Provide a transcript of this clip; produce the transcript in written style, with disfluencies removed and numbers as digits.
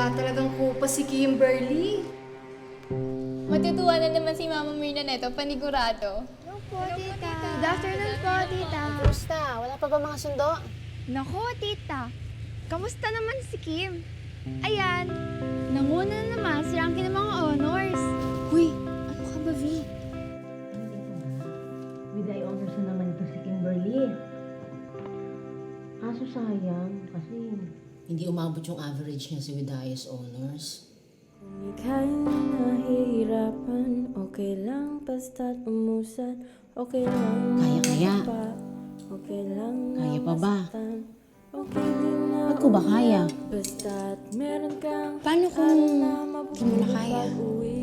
Wala talagang kupa si Kimberly. Matutuwa na naman si Mama Mirna neto, panigurado. Hello po, tita. Good afternoon po, tita. Kumusta? Wala pa ba mga sundo? Naku, tita. Kamusta naman si Kim? Ayan, nanguna na naman si Ranky ng mga honors. Uy, ano ka ba, V? With the honors na naman ito si Kimberly. Kaso sayang, kasi Hindi umabot yung average niya si Widayas Honors. Kung ika'y nahihirapan, okay lang basta't umusad, okay lang Kaya. pa, okay lang Kaya pa ba? mastan, okay din na Ba't ko ba kaya? basta't meron kang Paano kung alam na di mo na kaya? pag-uwi